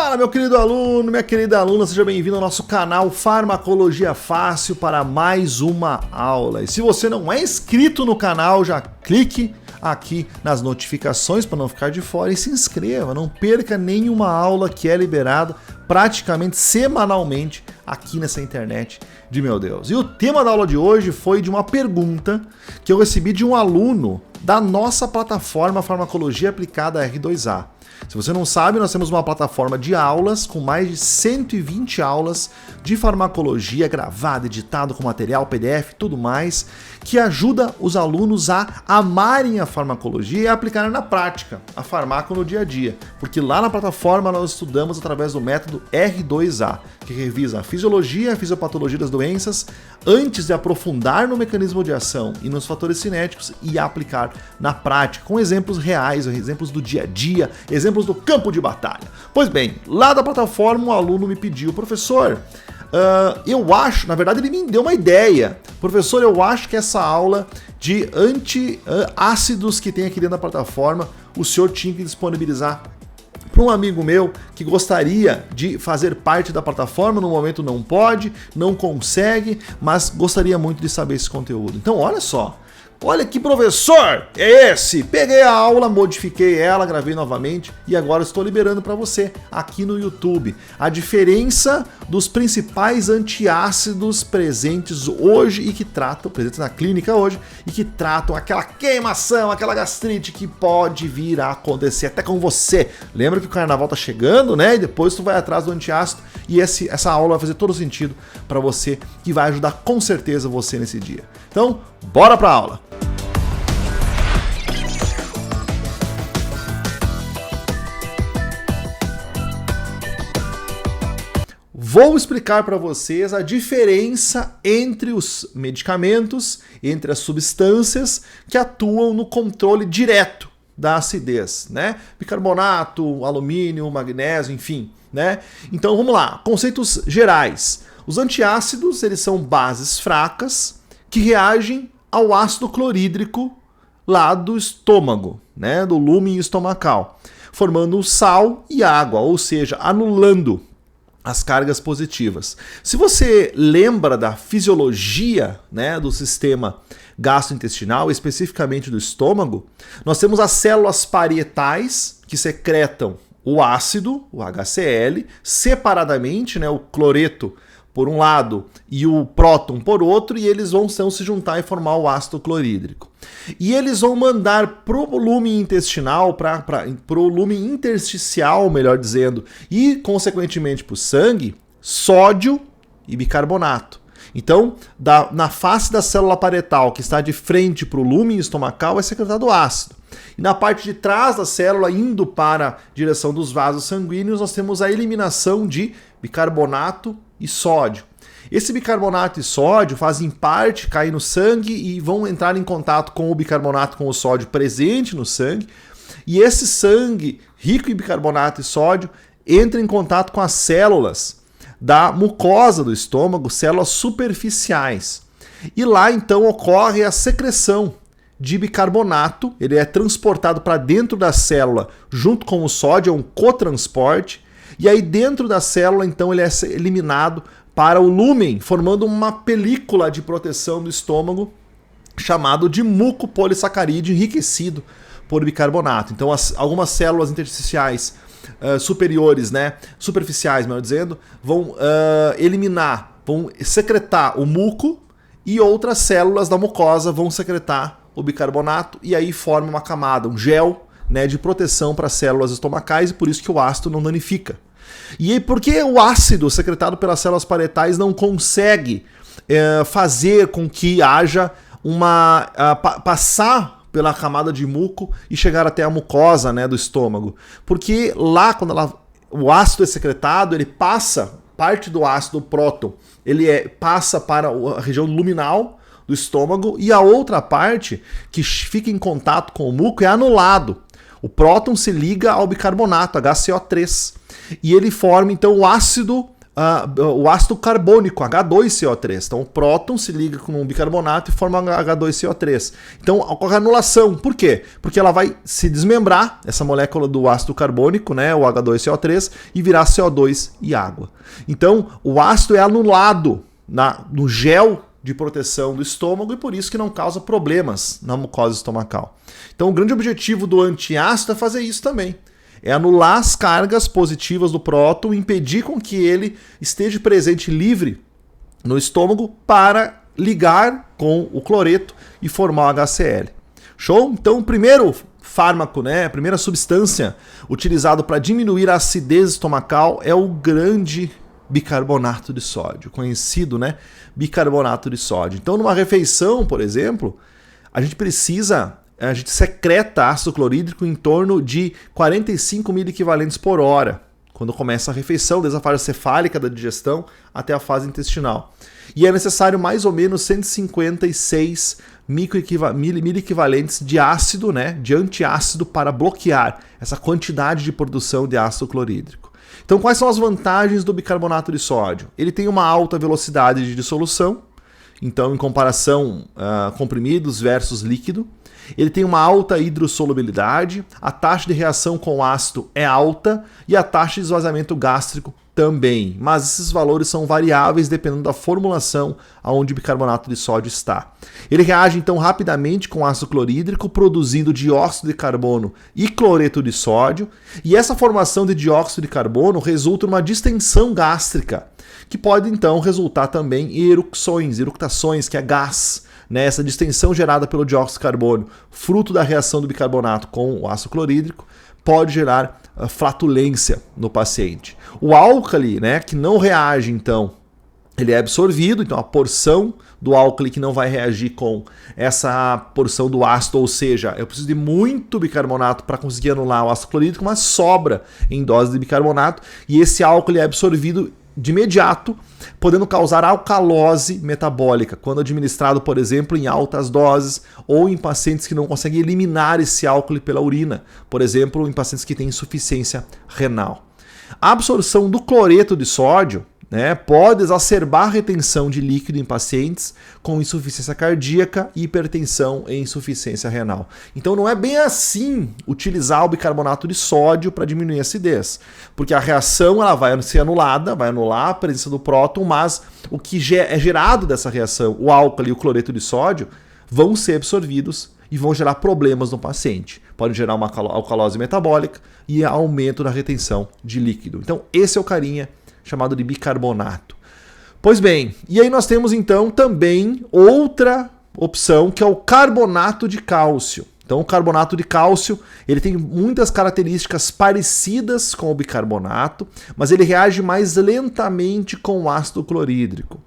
Fala, meu querido aluno, minha querida aluna, seja bem-vindo ao nosso canal Farmacologia Fácil para mais uma aula. E se você não é inscrito no canal, já clique aqui nas notificações para não ficar de fora e se inscreva, não perca nenhuma aula que é liberada praticamente semanalmente aqui nessa internet de meu Deus. E o tema da aula de hoje foi de uma pergunta que eu recebi de um aluno da nossa plataforma Farmacologia Aplicada R2A. Se você não sabe, nós temos uma plataforma de aulas com mais de 120 aulas de farmacologia gravada, editado com material, PDF, tudo mais, que ajuda os alunos a amarem a farmacologia e a aplicarem na prática a farmácia no dia a dia. Porque lá na plataforma nós estudamos através do método R2A, que revisa a fisiologia e a fisiopatologia das doenças antes de aprofundar no mecanismo de ação e nos fatores cinéticos e aplicar na prática, com exemplos reais, exemplos do dia a dia, exemplos do campo de batalha. Pois bem, lá da plataforma um aluno me pediu, professor, eu acho, na verdade ele me deu uma ideia, professor, eu acho que essa aula de antiácidos que tem aqui dentro da plataforma, o senhor tinha que disponibilizar para um amigo meu que gostaria de fazer parte da plataforma, no momento não pode, não consegue, mas gostaria muito de saber esse conteúdo. Então olha só, olha que professor é esse! Peguei a aula, modifiquei ela, gravei novamente e agora estou liberando para você aqui no YouTube a diferença dos principais antiácidos presentes hoje e que tratam, presentes na clínica hoje, e que tratam aquela queimação, aquela gastrite que pode vir a acontecer até com você. Lembra que o carnaval tá chegando, né? E depois tu vai atrás do antiácido e essa aula vai fazer todo sentido para você, que vai ajudar com certeza você nesse dia. Então, bora pra aula! Vou explicar para vocês a diferença entre os medicamentos, entre as substâncias que atuam no controle direto da acidez, né? Bicarbonato, alumínio, magnésio, enfim, né? Então vamos lá, conceitos gerais. Os antiácidos, eles são bases fracas que reagem ao ácido clorídrico lá do estômago, né? Do lúmen estomacal, formando sal e água, ou seja, anulando as cargas positivas. Se você lembra da fisiologia, né, do sistema gastrointestinal, especificamente do estômago, nós temos as células parietais que secretam o ácido, o HCl, separadamente, né, o cloreto por um lado e o próton por outro, e eles vão então se juntar e formar o ácido clorídrico. E eles vão mandar para o lumen intestinal, para o lumen intersticial, melhor dizendo, e consequentemente para o sangue, sódio e bicarbonato. Então, na face da célula parietal, que está de frente para o lumen estomacal, é secretado ácido. E na parte de trás da célula, indo para a direção dos vasos sanguíneos, nós temos a eliminação de bicarbonato e sódio. Esse bicarbonato e sódio fazem parte, cair no sangue e vão entrar em contato com o bicarbonato, com o sódio presente no sangue. E esse sangue rico em bicarbonato e sódio entra em contato com as células da mucosa do estômago, células superficiais. E lá então ocorre a secreção de bicarbonato, ele é transportado para dentro da célula junto com o sódio, é um cotransporte. E aí dentro da célula, então, ele é eliminado para o lúmen, formando uma película de proteção do estômago, chamado de mucopolissacarídeo enriquecido por bicarbonato. Então, algumas células intersticiais superiores, né, superficiais, melhor dizendo, vão eliminar, vão secretar o muco, e outras células da mucosa vão secretar o bicarbonato, e aí forma uma camada, um gel, né, de proteção para as células estomacais, e por isso que o ácido não danifica. E aí, por que o ácido secretado pelas células parietais não consegue fazer com que haja passar pela camada de muco e chegar até a mucosa, né, do estômago? Porque lá, quando o ácido é secretado, ele passa, parte do ácido, o próton, passa para a região luminal do estômago, e a outra parte, que fica em contato com o muco, é anulado. O próton se liga ao bicarbonato, HCO3, e ele forma então o ácido o ácido carbônico, H2CO3. Então o próton se liga com um bicarbonato e forma H2CO3. Então ocorre anulação. Por quê? Porque ela vai se desmembrar, essa molécula do ácido carbônico, né, o H2CO3, e virar CO2 e água. Então o ácido é anulado no gel de proteção do estômago e por isso que não causa problemas na mucosa estomacal. Então o grande objetivo do antiácido é fazer isso também. É anular as cargas positivas do próton, impedir com que ele esteja presente livre no estômago para ligar com o cloreto e formar o HCl. Show? Então o primeiro fármaco, né, a primeira substância utilizada para diminuir a acidez estomacal é o grande bicarbonato de sódio, conhecido, né, bicarbonato de sódio. Então numa refeição, por exemplo, a gente secreta ácido clorídrico em torno de 45 miliequivalentes por hora, quando começa a refeição, desde a fase cefálica da digestão até a fase intestinal. E é necessário mais ou menos 156 miliequivalentes de ácido, né, de antiácido, para bloquear essa quantidade de produção de ácido clorídrico. Então, quais são as vantagens do bicarbonato de sódio? Ele tem uma alta velocidade de dissolução, então, em comparação comprimidos versus líquido. Ele tem uma alta hidrossolubilidade, a taxa de reação com o ácido é alta e a taxa de esvaziamento gástrico também. Mas esses valores são variáveis dependendo da formulação aonde o bicarbonato de sódio está. Ele reage então rapidamente com ácido clorídrico, produzindo dióxido de carbono e cloreto de sódio, e essa formação de dióxido de carbono resulta numa distensão gástrica, que pode então resultar também em eructações, que é gás. Essa distensão gerada pelo dióxido de carbono, fruto da reação do bicarbonato com o ácido clorídrico, pode gerar flatulência no paciente. O álcali, né, que não reage, então, ele é absorvido, então a porção do álcali que não vai reagir com essa porção do ácido, ou seja, eu preciso de muito bicarbonato para conseguir anular o ácido clorídrico, mas sobra em dose de bicarbonato, e esse álcali é absorvido de imediato, podendo causar alcalose metabólica, quando administrado, por exemplo, em altas doses ou em pacientes que não conseguem eliminar esse álcool pela urina, por exemplo, em pacientes que têm insuficiência renal. A absorção do cloreto de sódio, né, pode exacerbar a retenção de líquido em pacientes com insuficiência cardíaca, hipertensão e insuficiência renal. Então não é bem assim utilizar o bicarbonato de sódio para diminuir a acidez, porque a reação ela vai ser anulada, vai anular a presença do próton, mas o que é gerado dessa reação, o álcali e o cloreto de sódio, vão ser absorvidos e vão gerar problemas no paciente. Pode gerar uma alcalose metabólica e aumento da retenção de líquido. Então esse é o carinha chamado de bicarbonato. Pois bem, e aí nós temos então também outra opção, que é o carbonato de cálcio. Então o carbonato de cálcio, ele tem muitas características parecidas com o bicarbonato, mas ele reage mais lentamente com o ácido clorídrico.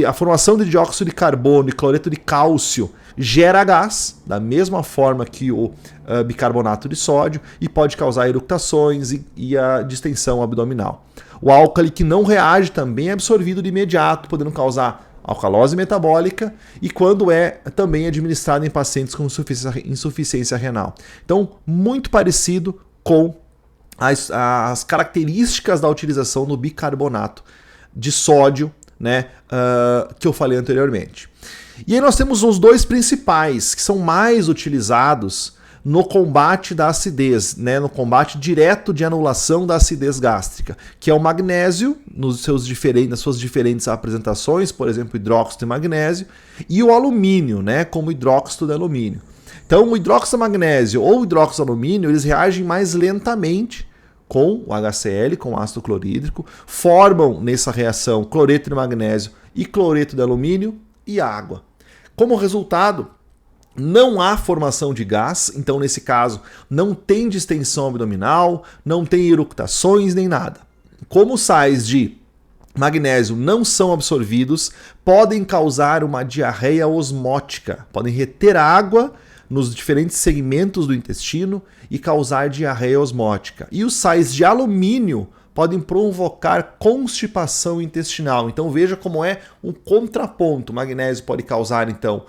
A formação de dióxido de carbono e cloreto de cálcio gera gás, da mesma forma que o bicarbonato de sódio, e pode causar eructações e a distensão abdominal. O álcali que não reage também é absorvido de imediato, podendo causar alcalose metabólica e quando também administrado em pacientes com insuficiência renal. Então, muito parecido com as características da utilização do bicarbonato de sódio, né, que eu falei anteriormente. E aí nós temos os dois principais, que são mais utilizados no combate da acidez, né, no combate direto de anulação da acidez gástrica, que é o magnésio, nas suas diferentes apresentações, por exemplo, hidróxido de magnésio, e o alumínio, né, como hidróxido de alumínio. Então, o hidróxido de magnésio ou o hidróxido de alumínio, eles reagem mais lentamente com o HCl, com o ácido clorídrico, formam nessa reação cloreto de magnésio e cloreto de alumínio e água. Como resultado, não há formação de gás, então nesse caso não tem distensão abdominal, não tem eructações nem nada. Como os sais de magnésio não são absorvidos, podem causar uma diarreia osmótica, podem reter água nos diferentes segmentos do intestino e causar diarreia osmótica. E os sais de alumínio podem provocar constipação intestinal. Então veja como é um contraponto. O magnésio pode causar então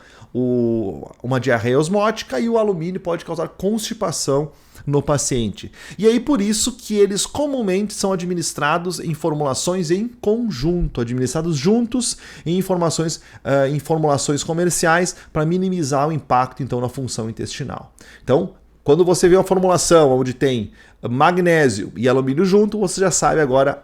uma diarreia osmótica e o alumínio pode causar constipação no paciente. E aí por isso que eles comumente são administrados em formulações em conjunto, administrados juntos em formulações comerciais para minimizar o impacto então na função intestinal. Então, quando você vê uma formulação onde tem magnésio e alumínio junto, você já sabe agora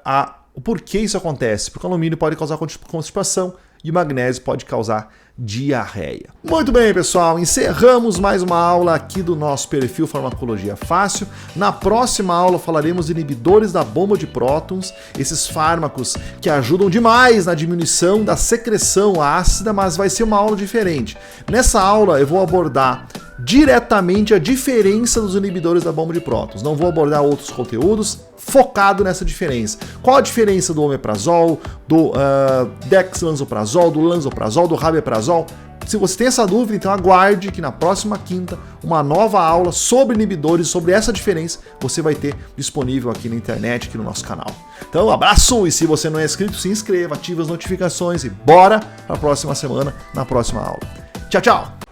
o porquê isso acontece. Porque o alumínio pode causar constipação e o magnésio pode causar diarreia. Muito bem, pessoal, encerramos mais uma aula aqui do nosso perfil Farmacologia Fácil. Na próxima aula falaremos de inibidores da bomba de prótons, esses fármacos que ajudam demais na diminuição da secreção ácida, mas vai ser uma aula diferente. Nessa aula eu vou abordar diretamente a diferença dos inibidores da bomba de prótons. Não vou abordar outros conteúdos, focado nessa diferença. Qual a diferença do omeprazol, do dexlansoprazol, do lansoprazol, do rabeprazol? Se você tem essa dúvida, então aguarde que na próxima quinta uma nova aula sobre inibidores, sobre essa diferença, você vai ter disponível aqui na internet, aqui no nosso canal. Então, abraço! E se você não é inscrito, se inscreva, ative as notificações e bora para a próxima semana, na próxima aula. Tchau, tchau!